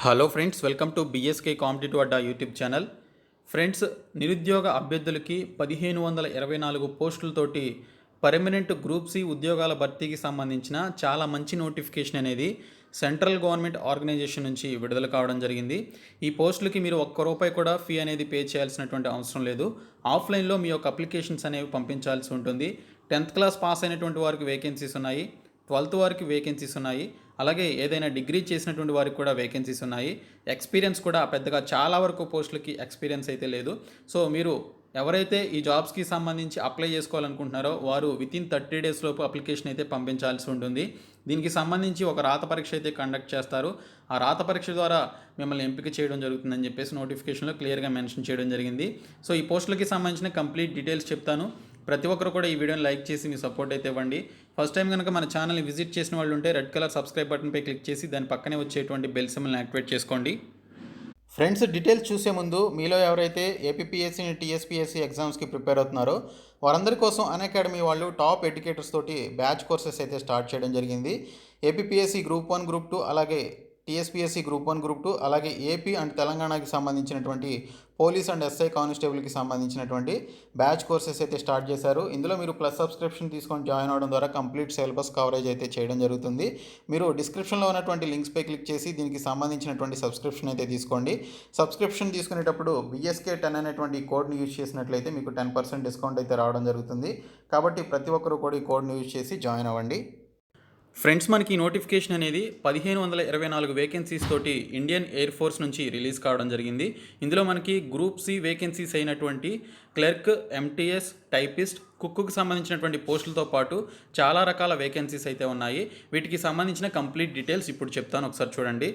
Hello friends, welcome to BSK competitive Adda YouTube channel. Friends, నిరుద్యోగ అభ్యర్థులకి 1524 పోస్టులతోటి permanent group C ఉద్యోగాల భర్తీకి సంబంధించిన చాలా మంచి నోటిఫికేషన్ అనేది సెంట్రల్ గవర్నమెంట్ ఆర్గనైజేషన్ నుంచి విడుదల కావడం జరిగింది. ఈ పోస్టులకి మీరు ₹1 కూడా ఫీ అనేది పే చేయాల్సినటువంటి అవసరం లేదు. ఆఫ్లైన్లో మీ యొక్క అప్లికేషన్స్ అనేవి పంపించాల్సి ఉంటుంది. 10th క్లాస్ పాస్ అయినటువంటి వారికి వేకెన్సీస్ ఉన్నాయి, 12th వారికి వేకెన్సీస్ ఉన్నాయి, అలాగే ఏదైనా డిగ్రీ చేసినటువంటి వారికి కూడా వేకెన్సీస్ ఉన్నాయి. ఎక్స్పీరియన్స్ కూడా పెద్దగా చాలా వరకు పోస్టులకి ఎక్స్పీరియన్స్ అయితే లేదు. సో మీరు ఎవరైతే ఈ జాబ్స్కి సంబంధించి అప్లై చేసుకోవాలనుకుంటున్నారో వారు వితిన్ 30 days లోపు అప్లికేషన్ అయితే పంపించాల్సి ఉంటుంది. దీనికి సంబంధించి ఒక రాత పరీక్ష అయితే కండక్ట్ చేస్తారు. ఆ రాత పరీక్ష ద్వారా మిమ్మల్ని ఎంపిక చేయడం జరుగుతుందని చెప్పేసి నోటిఫికేషన్లో క్లియర్గా మెన్షన్ చేయడం జరిగింది. సో ఈ పోస్టులకి సంబంధించిన కంప్లీట్ డీటెయిల్స్ చెప్తాను. ప్రతి ఒక్కరు కూడా ఈ వీడియోని లైక్ చేసి మీ సపోర్ట్ అయితే ఇవ్వండి. ఫస్ట్ టైం కనుక మన ఛానల్ని విజిట్ చేసిన వాళ్ళు ఉంటే రెడ్ కలర్ సబ్స్క్రైబ్ బటన్పై క్లిక్ చేసి దాని పక్కనే వచ్చేటువంటి బెల్ సింబల్ని యాక్టివేట్ చేసుకోండి. ఫ్రెండ్స్, డీటెయిల్స్ చూసే ముందు మీలో ఎవరైతే ఏపీపీఎస్సీ టీఎస్పీఎస్సీ ఎగ్జామ్స్కి ప్రిపేర్ అవుతున్నారో వారందరి కోసం అన్అకాడమీ వాళ్ళు టాప్ ఎడ్యుకేటర్స్ తోటి బ్యాచ్ కోర్సెస్ అయితే స్టార్ట్ చేయడం జరిగింది. ఏపీపీఎస్సీ గ్రూప్ 1 గ్రూప్ 2 అలాగే టీఎస్పీఎస్సీ గ్రూప్ 1 గ్రూప్ 2 అలాగే ఏపీ అండ్ తెలంగాణకి సంబంధించినటువంటి పోలీస్ అండ్ ఎస్ఐ కానిస్టేబుల్కి సంబంధించినటువంటి బ్యాచ్ కోర్సెస్ అయితే స్టార్ట్ చేశారు. ఇందులో మీరు ప్లస్ సబ్స్క్రిప్షన్ తీసుకొని జాయిన్ అవ్వడం ద్వారా కంప్లీట్ సిలబస్ కవరేజ్ అయితే చేయడం జరుగుతుంది. మీరు డిస్క్రిప్షన్లో ఉన్నటువంటి లింక్స్పై క్లిక్ చేసి దీనికి సంబంధించినటువంటి సబ్స్క్రిప్షన్ అయితే తీసుకోండి. సబ్స్క్రిప్షన్ తీసుకునేటప్పుడు BSK10 అనేటువంటి కోడ్ని యూజ్ చేసినట్లయితే మీకు 10% డిస్కౌంట్ అయితే రావడం జరుగుతుంది. కాబట్టి ప్రతి ఒక్కరూ కూడా ఈ కోడ్ని యూజ్ చేసి జాయిన్ అవ్వండి. ఫ్రెండ్స్, మనకి ఈ నోటిఫికేషన్ అనేది 1524 వేకెన్సీస్ తోటి ఇండియన్ ఎయిర్ ఫోర్స్ నుంచి రిలీజ్ కావడం జరిగింది. ఇందులో మనకి గ్రూప్ సి వేకెన్సీస్ అయినటువంటి క్లర్క్, MTS, టైపిస్ట్, కుక్కు సంబంధించినటువంటి పోస్టులతో పాటు చాలా రకాల వేకెన్సీస్ అయితే ఉన్నాయి. వీటికి సంబంధించిన కంప్లీట్ డీటెయిల్స్ ఇప్పుడు చెప్తాను, ఒకసారి చూడండి.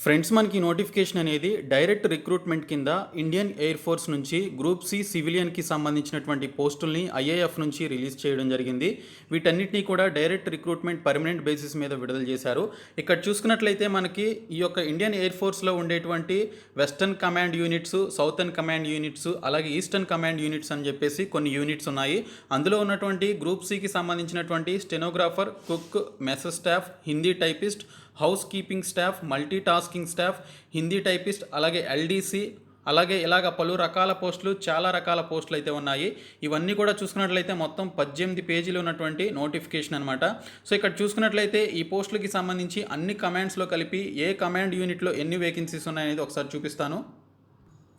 ఫ్రెండ్స్, మనకి నోటిఫికేషన్ అనేది డైరెక్ట్ రిక్రూట్మెంట్ కింద ఇండియన్ ఎయిర్ ఫోర్స్ నుంచి గ్రూప్ సి సివిలియన్కి సంబంధించినటువంటి పోస్టుల్ని IAF నుంచి రిలీజ్ చేయడం జరిగింది. వీటన్నిటినీ కూడా డైరెక్ట్ రిక్రూట్మెంట్ పర్మనెంట్ బేసిస్ మీద విడుదల చేశారు. ఇక్కడ చూసుకున్నట్లయితే మనకి ఈ యొక్క ఇండియన్ ఎయిర్ ఫోర్స్లో ఉండేటువంటి western command units, southern command units, అలాగే ఈస్టర్న్ కమాండ్ యూనిట్స్ అని చెప్పేసి కొన్ని యూనిట్స్ ఉన్నాయి. అందులో ఉన్నటువంటి గ్రూప్ సికి సంబంధించినటువంటి stenographer, cook, mess staff, Hindi typist, house keeping staff, multi tasking staff, Hindi typist, అలాగే LDC, అలాగే ఇలాగ పలు రకాల పోస్టులు, చాలా రకాల పోస్టులు అయితే ఉన్నాయి. ఇవన్నీ కూడా చూసుకున్నట్లయితే మొత్తం 18 పేజీలు ఉన్నటువంటి నోటిఫికేషన్ అనమాట. సో ఇక్కడ చూసుకున్నట్లయితే ఈ పోస్టులకి సంబంధించి అన్ని కమాండ్స్లో కలిపి ఏ కమాండ్ యూనిట్లో ఎన్ని వేకెన్సీస్ ఉన్నాయనేది ఒకసారి చూపిస్తాను.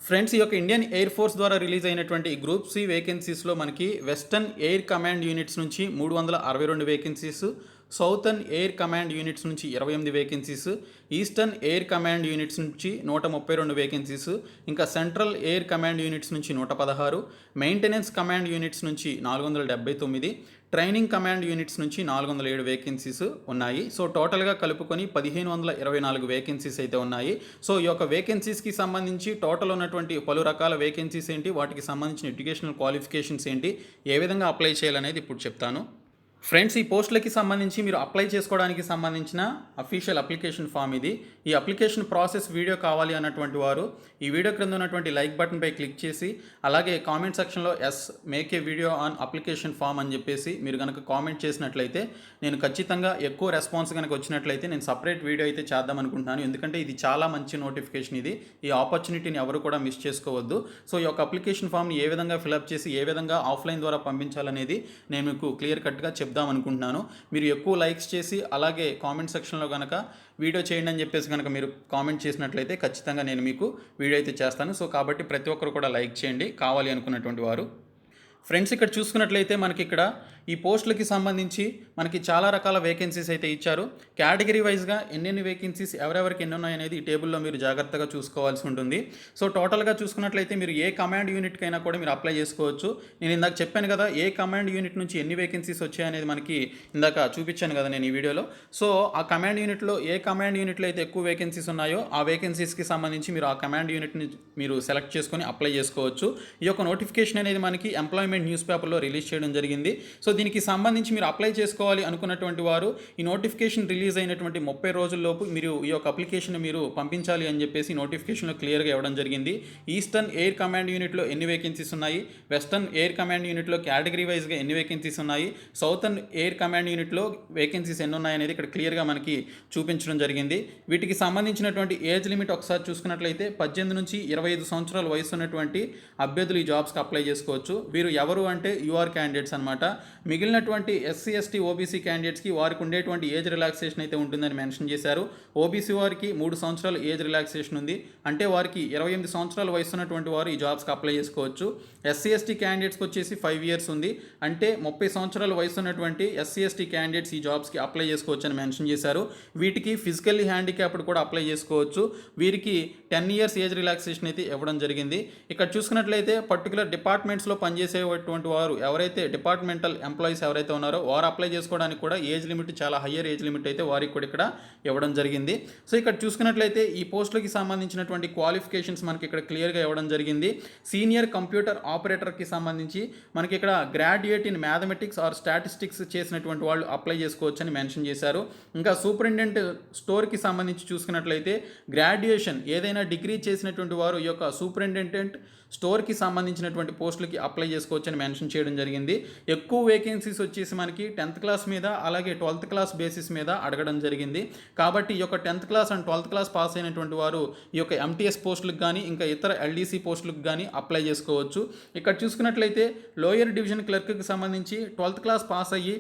ఫ్రెండ్స్, ఈ యొక్క ఇండియన్ ఎయిర్ ఫోర్స్ ద్వారా రిలీజ్ అయినటువంటి ఈ గ్రూప్ సి వేకెన్సీస్లో మనకి వెస్టర్న్ ఎయిర్ కమాండ్ యూనిట్స్ నుంచి 362 vacancies, southern air command units నుంచి 28 vacancies, eastern air command units నుంచి 132 వేకెన్సీస్, ఇంకా సెంట్రల్ ఎయిర్ కమాండ్ యూనిట్స్ నుంచి 116, మెయింటెనెన్స్ కమాండ్ యూనిట్స్ నుంచి 479, ట్రైనింగ్ కమాండ్ యూనిట్స్ నుంచి 407 వేకెన్సీస్ ఉన్నాయి. సో టోటల్గా కలుపుకొని 1524 వేకెన్సీస్ అయితే ఉన్నాయి. సో ఈ యొక్క వేకెన్సీస్కి సంబంధించి టోటల్ ఉన్నటువంటి పలు రకాల వేకెన్సీస్ ఏంటి, వాటికి సంబంధించిన ఎడ్యుకేషనల్ క్వాలిఫికేషన్స్ ఏంటి, ఏ విధంగా అప్లై చేయాలనేది ఇప్పుడు చెప్తాను. ఫ్రెండ్స్, ఈ పోస్టులకి సంబంధించి మీరు అప్లై చేసుకోవడానికి సంబంధించిన అఫీషియల్ అప్లికేషన్ ఫామ్ ఇది. ఈ అప్లికేషన్ ప్రాసెస్ వీడియో కావాలి అన్నటువంటి వారు ఈ వీడియో క్రింద ఉన్నటువంటి లైక్ బటన్పై క్లిక్ చేసి అలాగే కామెంట్ సెక్షన్లో make a video on application form అని చెప్పేసి మీరు కనుక కామెంట్ చేసినట్లయితే నేను ఖచ్చితంగా ఎక్కువ రెస్పాన్స్ కనుక వచ్చినట్లయితే నేను సపరేట్ వీడియో అయితే చేద్దాం అనుకుంటున్నాను. ఎందుకంటే ఇది చాలా మంచి నోటిఫికేషన్. ఈ ఆపర్చునిటీని ఎవరు కూడా మిస్ చేసుకోవద్దు. సో ఈ యొక్క అప్లికేషన్ ఫామ్ని ఏ విధంగా ఫిలప్ చేసి ఏ విధంగా ఆఫ్లైన్ ద్వారా పంపించాలనేది నేను మీకు క్లియర్ కట్గా చెప్దాం అనుకుంటున్నాను. మీరు ఎక్కువ లైక్స్ చేసి అలాగే కామెంట్ సెక్షన్లో కనుక వీడియో చేయండి అని చెప్పేసి కనుక మీరు కామెంట్ చేసినట్లయితే ఖచ్చితంగా నేను మీకు వీడియో అయితే చేస్తాను. సో కాబట్టి ప్రతి ఒక్కరు కూడా లైక్ చేయండి కావాలి అనుకున్నటువంటి వారు. ఫ్రెండ్స్, ఇక్కడ చూసుకున్నట్లయితే మనకి ఇక్కడ ఈ పోస్టులకి సంబంధించి మనకి చాలా రకాల వేకెన్సీస్ అయితే ఇచ్చారు. కేటగిరీ వైజ్గా ఎన్నెన్ని వేకెన్సీస్ ఎవరెవరికి ఎన్ని ఉన్నాయనేది ఈ టేబుల్లో మీరు జాగ్రత్తగా చూసుకోవాల్సి ఉంటుంది. సో టోటల్గా చూసుకున్నట్లయితే మీరు ఏ కమాండ్ యూనిట్కైనా కూడా మీరు అప్లై చేసుకోవచ్చు. నేను ఇందాక చెప్పాను కదా ఏ కమాండ్ యూనిట్ నుంచి ఎన్ని వేకెన్సీస్ వచ్చాయనేది మనకి ఇందాక చూపించాను కదా నేను ఈ వీడియోలో. సో ఆ కమాండ్ యూనిట్లో ఏ కమాండ్ యూనిట్లో అయితే ఎక్కువ వేకెన్సీస్ ఉన్నాయో ఆ వేకెన్సీస్కి సంబంధించి మీరు ఆ కమాండ్ యూనిట్ని మీరు సెలెక్ట్ చేసుకొని అప్లై చేసుకోవచ్చు. ఈ యొక్క నోటిఫికేషన్ అనేది మనకి ఎంప్లాయ్మెంట్ న్యూస్ పేపర్లో రిలీజ్ చేయడం జరిగింది. సో దీనికి సంబంధించి మీరు అప్లై చేసుకోవాలి అనుకున్నటువంటి వారు ఈ నోటిఫికేషన్ రిలీజ్ అయినటువంటి 30 రోజుల్లోపు మీరు ఈ యొక్క అప్లికేషన్ మీరు పంపించాలి అని చెప్పేసి నోటిఫికేషన్లో క్లియర్గా ఇవ్వడం జరిగింది. ఈస్టర్న్ ఎయిర్ కమాండ్ యూనిట్లో ఎన్ని వేకెన్సీస్ ఉన్నాయి, వెస్టర్న్ ఎయిర్ కమాండ్ యూనిట్లో కేటగిరీ వైజ్గా ఎన్ని వేకెన్సీస్ ఉన్నాయి, సౌతర్న్ ఎయిర్ కమాండ్ యూనిట్లో వేకెన్సీస్ ఎన్ని ఉన్నాయనేది ఇక్కడ క్లియర్గా మనకి చూపించడం జరిగింది. వీటికి సంబంధించినటువంటి ఏజ్ లిమిట్ ఒకసారి చూసుకున్నట్లయితే 18 నుంచి 25 సంవత్సరాల వయసు ఉన్నటువంటి అభ్యర్థులు ఈ జాబ్స్కి అప్లై చేసుకోవచ్చు. వీరు ఎవరు అంటే యూఆర్ క్యాండిడేట్స్ అనమాట. మిగిలినటువంటి ఎస్సీ ఎస్టీ ఓబీసీ క్యాండిడేట్స్కి వారికి ఉండేటువంటి ఏజ్ రిలాక్సేషన్ అయితే ఉంటుందని మెన్షన్ చేశారు. ఓబీసీ వారికి 3 సంవత్సరాల ఏజ్ రిలాక్సేషన్ ఉంది, అంటే వారికి 28 సంవత్సరాల వయసు ఉన్నటువంటి వారు ఈ జాబ్స్కి అప్లై చేసుకోవచ్చు. ఎస్సీ ఎస్టీ క్యాండిడేట్స్కి వచ్చేసి 5 ఇయర్స్ ఉంది, అంటే 30 సంవత్సరాల వయసు ఉన్నటువంటి ఎస్సీ ఎస్టీ క్యాండిడేట్స్ ఈ జాబ్స్కి అప్లై చేసుకోవచ్చు అని మెన్షన్ చేశారు. వీటికి ఫిజికల్లీ హ్యాండిక్యాప్డ్ కూడా అప్లై చేసుకోవచ్చు. వీరికి 10 ఇయర్స్ ఏజ్ రిలాక్సేషన్ అయితే ఇవ్వడం జరిగింది. ఇక్కడ చూసుకున్నట్లయితే పర్టికులర్ డిపార్ట్మెంట్స్లో పనిచేసేటువంటి వారు ఎవరైతే డిపార్ట్మెంటల్ ఎంప్లాయీస్ ఎవరైతే ఉన్నారో వారు అప్లై చేసుకోవడానికి కూడా ఏజ్ లిమిట్ చాలా హయ్యర్ ఏజ్ లిమిట్ అయితే వారికి కూడా ఇక్కడ ఇవ్వడం జరిగింది. సో ఇక్కడ చూసుకున్నట్లయితే ఈ పోస్టులకి సంబంధించినటువంటి క్వాలిఫికేషన్స్ మనకి ఇక్కడ క్లియర్గా ఇవ్వడం జరిగింది. సీనియర్ కంప్యూటర్ ఆపరేటర్కి సంబంధించి మనకి ఇక్కడ graduate in mathematics are statistics చేసినటువంటి వాళ్ళు అప్లై చేసుకోవచ్చు అని మెన్షన్ చేశారు. ఇంకా సూపరింటెండెంట్ స్టోర్కి సంబంధించి చూసుకున్నట్లయితే గ్రాడ్యుయేషన్ ఏదైనా డిగ్రీ చేసినటువంటి వారు ఈ యొక్క సూపరింటెండెంట్ స్టోర్కి సంబంధించినటువంటి పోస్టులకి అప్లై చేసుకోవచ్చు అని మెన్షన్ చేయడం జరిగింది. ఎక్కువ వేకెన్సీస్ వచ్చేసి మనకి 10th క్లాస్ మీద అలాగే 12th క్లాస్ బేసిస్ మీద అడగడం జరిగింది. కాబట్టి ఈ యొక్క 10th class and 12th class pass అయినటువంటి వారు ఈ యొక్క ఎంటీఎస్ పోస్టులకు కానీ ఇంకా ఇతర ఎల్డీసీ పోస్టులకు కానీ అప్లై చేసుకోవచ్చు. ఇక్కడ చూసుకున్నట్లయితే లోయర్ డివిజన్ క్లర్క్కి సంబంధించి 12th క్లాస్ పాస్ అయ్యి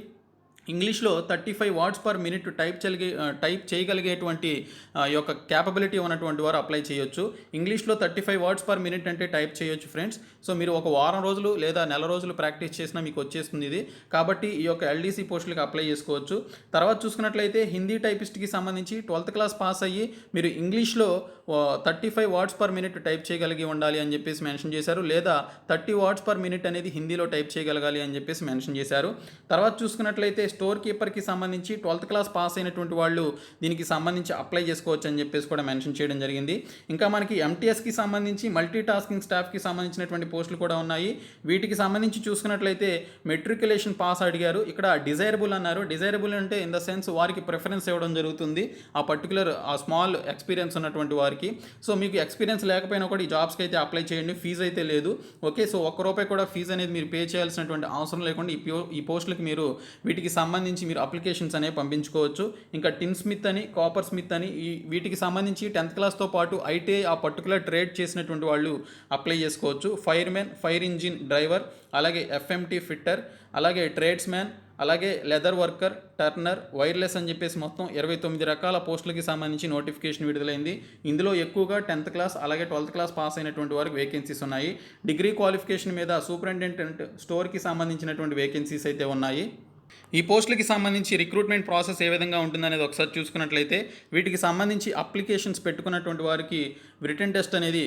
ఇంగ్లీష్లో 35 వర్డ్స్ పర్ మినిట్ టైప్ చేయగలిగేటువంటి ఈ యొక్క క్యాపబిలిటీ ఉన్నటువంటి వారు అప్లై చేయొచ్చు. ఇంగ్లీష్లో 35 వర్డ్స్ పర్ మినిట్ అంటే టైప్ చేయొచ్చు ఫ్రెండ్స్. సో మీరు ఒక వారం రోజులు లేదా నెల రోజులు ప్రాక్టీస్ చేసినా మీకు వచ్చేస్తుంది ఇది. కాబట్టి ఈ యొక్క ఎల్డీసీ పోస్టులకు అప్లై చేసుకోవచ్చు. తర్వాత చూసుకున్నట్లయితే హిందీ టైపిస్ట్కి సంబంధించి 12th క్లాస్ పాస్ అయ్యి మీరు ఇంగ్లీష్లో 35 వర్డ్స్ పర్ మినిట్ టైప్ చేయగలిగి ఉండాలి అని చెప్పేసి మెన్షన్ చేశారు, లేదా 30 వర్డ్స్ పర్ మినిట్ అనేది హిందీలో టైప్ చేయగలగాలి అని చెప్పేసి మెన్షన్ చేశారు. తర్వాత చూసుకున్నట్లయితే స్టోర్ కీపర్కి సంబంధించి 12th క్లాస్ పాస్ అయినటువంటి వాళ్ళు దీనికి సంబంధించి అప్లై చేసుకోవచ్చు అని చెప్పేసి కూడా మెన్షన్ చేయడం జరిగింది. ఇంకా మనకి ఎంటీఎస్కి సంబంధించి మల్టీ టాస్కింగ్ స్టాఫ్కి సంబంధించినటువంటి పోస్టులు కూడా ఉన్నాయి. వీటికి సంబంధించి చూసుకున్నట్లయితే మెట్రికులేషన్ పాస్ అడిగారు, ఇక్కడ డిజైరబుల్ అన్నారు. డిజైరబుల్ అంటే ఇన్ ద సెన్స్ వారికి ప్రిఫరెన్స్ ఇవ్వడం జరుగుతుంది ఆ పర్టికులర్ ఆ స్మాల్ ఎక్స్పీరియన్స్ ఉన్నటువంటి వారికి. సో మీకు ఎక్స్పీరియన్స్ లేకపోయినా కూడా ఈ జాబ్స్కి అయితే అప్లై చేయండి, ఫీజు అయితే లేదు. ఓకే, సో ₹1 కూడా ఫీజు అనేది మీరు పే చేయాల్సినటువంటి అవసరం లేకుండా ఈ పోస్టులకి మీరు వీటికి సంబంధించి మీరు అప్లికేషన్స్ అనేవి పంపించుకోవచ్చు. ఇంకా టిన్ స్మిత్ అని కాపర్ స్మిత్ అని వీటికి సంబంధించి 10th క్లాస్తో పాటు ఐటీఐ ఆ పర్టికులర్ ట్రేడ్ చేసినటువంటి వాళ్ళు అప్లై చేసుకోవచ్చు. ఫైర్మెన్, ఫైర్ ఇంజిన్ డ్రైవర్, అలాగే ఎఫ్ఎంటీ ఫిట్టర్, అలాగే ట్రేడ్స్ మ్యాన్, అలాగే లెదర్ వర్కర్, టర్నర్, వైర్లెస్ అని చెప్పేసి మొత్తం 29 రకాల పోస్టులకి సంబంధించి నోటిఫికేషన్ విడుదలైంది. ఇందులో ఎక్కువగా 10th క్లాస్ అలాగే 12th క్లాస్ పాస్ అయినటువంటి వారికి వేకెన్సీస్ ఉన్నాయి. డిగ్రీ క్వాలిఫికేషన్ మీద సూపరింటెండెంట్ స్టోర్కి సంబంధించినటువంటి వేకెన్సీస్ అయితే ఉన్నాయి. ఈ పోస్టులకి సంబంధించి రిక్రూట్మెంట్ ప్రాసెస్ ఏ విధంగా ఉంటుందనేది ఒకసారి చూసుకున్నట్లయితే వీటికి సంబంధించి అప్లికేషన్స్ పెట్టుకున్నటువంటి వారికి రిటన్ టెస్ట్ అనేది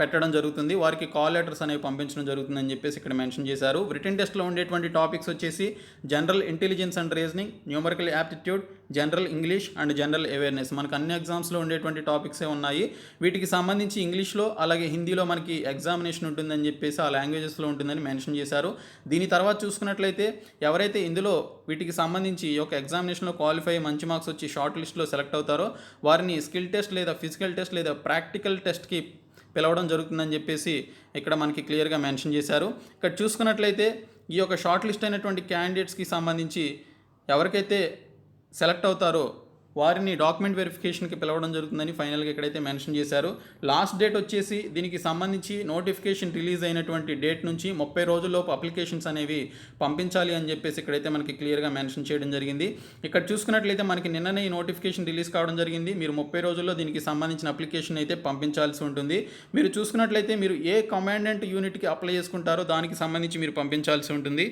పెట్టడం జరుగుతుంది. వారికి కాల్ లెటర్స్ అనేవి పంపించడం జరుగుతుందని చెప్పేసి ఇక్కడ మెన్షన్ చేశారు. రిటన్ టెస్ట్లో ఉండేటువంటి టాపిక్స్ వచ్చేసి general intelligence and reasoning, numerical aptitude, general English and general awareness. మనకు అన్ని ఎగ్జామ్స్లో ఉండేటువంటి టాపిక్సే ఉన్నాయి. వీటికి సంబంధించి ఇంగ్లీష్లో అలాగే హిందీలో మనకి ఎగ్జామినేషన్ ఉంటుందని చెప్పేసి ఆ లాంగ్వేజెస్లో ఉంటుందని మెన్షన్ చేశారు. దీని తర్వాత చూసుకున్నట్లయితే ఎవరైతే ఇందులో వీటికి సంబంధించి ఈ యొక్క ఎగ్జామినేషన్లో క్వాలిఫై మంచి మార్క్స్ వచ్చి షార్ట్ లిస్ట్లో సెలెక్ట్ అవుతారో వారిని స్కిల్ టెస్ట్ లేదా ఫిజికల్ టెస్ట్ లేదా ప్రాక్టికల్ టెస్ట్కి పిలవడం జరుగుతుందని చెప్పేసి ఇక్కడ మనకి క్లియర్గా మెన్షన్ చేశారు. ఇక్కడ చూసుకున్నట్లయితే ఈ యొక్క షార్ట్ లిస్ట్ అయినటువంటి క్యాండిడేట్స్కి సంబంధించి ఎవరికైతే సెలెక్ట్ అవుతారో వారిని డాక్యుమెంట్ వెరిఫికేషన్కి పిలవడం జరుగుతుందని ఫైనల్గా ఇక్కడైతే మెన్షన్ చేశారు. లాస్ట్ డేట్ వచ్చేసి దీనికి సంబంధించి నోటిఫికేషన్ రిలీజ్ అయినటువంటి డేట్ నుంచి 30 రోజుల్లోపు అప్లికేషన్స్ అనేవి పంపించాలి అని చెప్పేసి ఇక్కడైతే మనకి క్లియర్గా మెన్షన్ చేయడం జరిగింది. ఇక్కడ చూసుకున్నట్లయితే మనకి నిన్ననే ఈ నోటిఫికేషన్ రిలీజ్ కావడం జరిగింది. మీరు 30 రోజుల్లో దీనికి సంబంధించిన అప్లికేషన్ అయితే పంపించాల్సి ఉంటుంది. మీరు చూసుకున్నట్లయితే మీరు ఏ కమాండెంట్ యూనిట్కి అప్లై చేసుకుంటారో దానికి సంబంధించి మీరు పంపించాల్సి ఉంటుంది.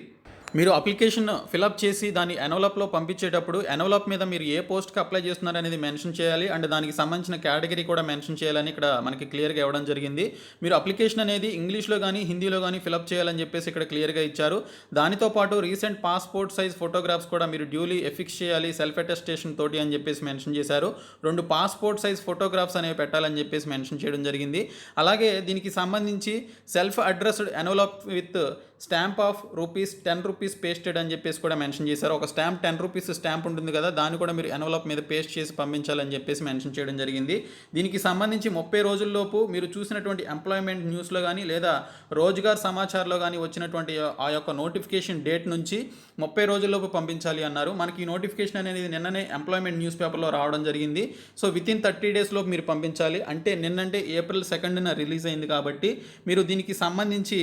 మీరు అప్లికేషన్ ఫిలప్ చేసి దాన్ని ఎన్వలప్లో పంపించేటప్పుడు ఎన్వలప్ మీద మీరు ఏ పోస్ట్కి అప్లై చేస్తున్నారు అనేది మెన్షన్ చేయాలి అండ్ దానికి సంబంధించిన కేటగిరీ కూడా మెన్షన్ చేయాలని ఇక్కడ మనకి క్లియర్గా ఇవ్వడం జరిగింది. మీరు అప్లికేషన్ అనేది ఇంగ్లీష్లో కానీ హిందీలో కానీ ఫిలప్ చేయాలని చెప్పేసి ఇక్కడ క్లియర్గా ఇచ్చారు. దానితో పాటు రీసెంట్ పాస్పోర్ట్ సైజ్ ఫోటోగ్రాఫ్స్ కూడా మీరు డ్యూలీ ఎఫిక్స్ చేయాలి సెల్ఫ్ అటెస్టేషన్ తోటి అని చెప్పేసి మెన్షన్ చేశారు. 2 పాస్పోర్ట్ సైజ్ ఫోటోగ్రాఫ్స్ అనేవి పెట్టాలని చెప్పేసి మెన్షన్ చేయడం జరిగింది. అలాగే దీనికి సంబంధించి self addressed envelope with stamp of rupees 10 rupees pasted అని చెప్పేసి కూడా మెన్షన్ చేశారు. ఒక స్టాంప్ 10 రూపీస్ స్టాంప్ ఉంటుంది కదా, దాన్ని కూడా మీరు ఎన్వలప్ మీద పేస్ట్ చేసి పంపించాలని చెప్పేసి మెన్షన్ చేయడం జరిగింది. దీనికి సంబంధించి 30 రోజుల్లోపు మీరు చూసినటువంటి ఎంప్లాయ్మెంట్ న్యూస్లో కానీ లేదా రోజ్గార్ సమాచారంలో కానీ వచ్చినటువంటి ఆ యొక్క నోటిఫికేషన్ డేట్ నుంచి 30 రోజుల్లోపు పంపించాలి అన్నారు. మనకి ఈ నోటిఫికేషన్ అనేది నిన్ననే ఎంప్లాయ్మెంట్ న్యూస్ పేపర్లో రావడం జరిగింది. సో వితిన్ 30 డేస్ లోపు మీరు పంపించాలి. అంటే నిన్నంటే ఏప్రిల్ 2న రిలీజ్ అయింది కాబట్టి మీరు దీనికి సంబంధించి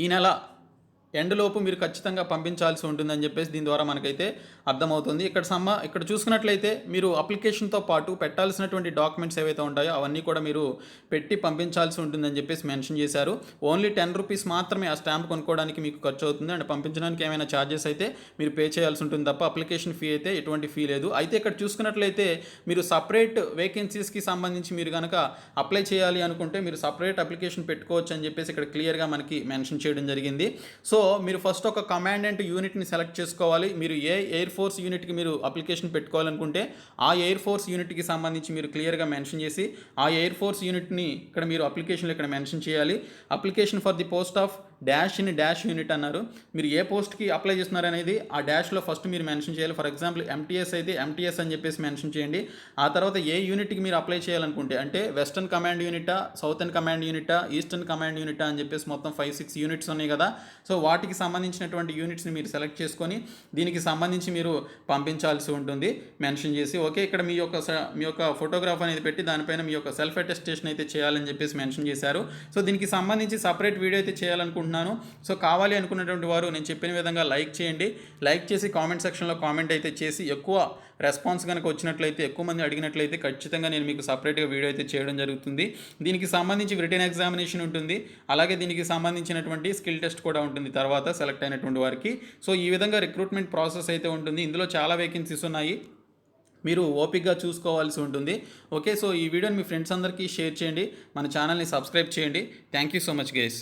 ఈ నెల ఎండ్లోపు మీరు ఖచ్చితంగా పంపించాల్సి ఉంటుందని చెప్పేసి దీని ద్వారా మనకైతే అర్థమవుతుంది. ఇక్కడ చూసుకున్నట్లయితే మీరు అప్లికేషన్తో పాటు పెట్టాల్సినటువంటి డాక్యుమెంట్స్ ఏవైతే ఉంటాయో అవన్నీ కూడా మీరు పెట్టి పంపించాల్సి ఉంటుందని చెప్పేసి మెన్షన్ చేశారు. ఓన్లీ 10 రూపీస్ మాత్రమే ఆ స్టాంప్ కొనుక్కోవడానికి మీకు ఖర్చు అవుతుంది. అండ్ పంపించడానికి ఏమైనా ఛార్జెస్ అయితే మీరు పే చేయాల్సి ఉంటుంది తప్ప అప్లికేషన్ ఫీ అయితే ఎటువంటి ఫీ లేదు. అయితే ఇక్కడ చూసుకున్నట్లయితే మీరు సపరేట్ వేకెన్సీస్కి సంబంధించి మీరు కనుక అప్లై చేయాలి అనుకుంటే మీరు సపరేట్ అప్లికేషన్ పెట్టుకోవచ్చు అని చెప్పేసి ఇక్కడ క్లియర్గా మనకి మెన్షన్ చేయడం జరిగింది. సో మీరు ఫస్ట్ ఒక కమాండెంట్ యూనిట్ని సెలెక్ట్ చేసుకోవాలి. మీరు ఏ ఎయిర్ ఫోర్స్ యూనిట్కి మీరు అప్లికేషన్ పెట్టుకోవాలనుకుంటే ఆ ఎయిర్ ఫోర్స్ యూనిట్కి సంబంధించి మీరు క్లియర్గా మెన్షన్ చేసి ఆ ఎయిర్ ఫోర్స్ యూనిట్ని ఇక్కడ మీరు అప్లికేషన్లో ఇక్కడ మెన్షన్ చేయాలి. Application for the post of dash in dash unit అన్నారు. మీరు ఏ పోస్ట్కి అప్లై చేస్తున్నారు అనేది ఆ డాష్లో ఫస్ట్ మీరు మెన్షన్ చేయాలి. ఫర్ ఎగ్జాంపుల్ ఎంటీఎస్ అయితే ఎంటీఎస్ అని చెప్పేసి మెన్షన్ చేయండి. ఆ తర్వాత ఏ యూనిట్కి మీరు అప్లై చేయాలనుకుంటే అంటే వెస్టర్న్ కమాండ్ యూనిటా, సౌతర్న్ కమాండ్ యూనిటా, ఈస్టర్న్ కమాండ్ యూనిటా అని చెప్పేసి మొత్తం 5-6 యూనిట్స్ ఉన్నాయి కదా. సో వాటికి సంబంధించినటువంటి యూనిట్స్ని మీరు సెలెక్ట్ చేసుకొని దీనికి సంబంధించి మీరు పంపించాల్సి ఉంటుంది మెన్షన్ చేసి. ఓకే, ఇక్కడ మీ యొక్క ఫోటోగ్రాఫ్ అనేది పెట్టి దానిపైన మీ యొక్క సెల్ఫ్ అటెస్టేషన్ అయితే చేయాలని చెప్పేసి మెన్షన్ చేశారు. సో దీనికి సంబంధించి సపరేట్ వీడియో అయితే చేయాలనుకుంటున్నాను. సో కావాలి అనుకున్నటువంటి వారు నేను చెప్పిన విధంగా లైక్ చేయండి. లైక్ చేసి కామెంట్ సెక్షన్లో కామెంట్ అయితే చేసి ఎక్కువ రెస్పాన్స్ కనుక వచ్చినట్లయితే, ఎక్కువ మంది అడిగినట్లయితే ఖచ్చితంగా నేను మీకు సపరేట్గా వీడియో అయితే చేయడం జరుగుతుంది. దీనికి సంబంధించి రిటన్ ఎగ్జామినేషన్ ఉంటుంది. అలాగే దీనికి సంబంధించినటువంటి స్కిల్ టెస్ట్ కూడా ఉంటుంది తర్వాత సెలెక్ట్ అయినటువంటి వారికి. సో ఈ విధంగా రిక్రూట్మెంట్ ప్రాసెస్ అయితే ఉంటుంది. ఇందులో చాలా వేకెన్సీస్ ఉన్నాయి, మీరు ఓపిక్గా చూసుకోవాల్సి ఉంటుంది. ఓకే, సో ఈ వీడియోని మీ ఫ్రెండ్స్ అందరికీ షేర్ చేయండి, మన ఛానల్ని సబ్స్క్రైబ్ చేయండి. Thank you so much guys.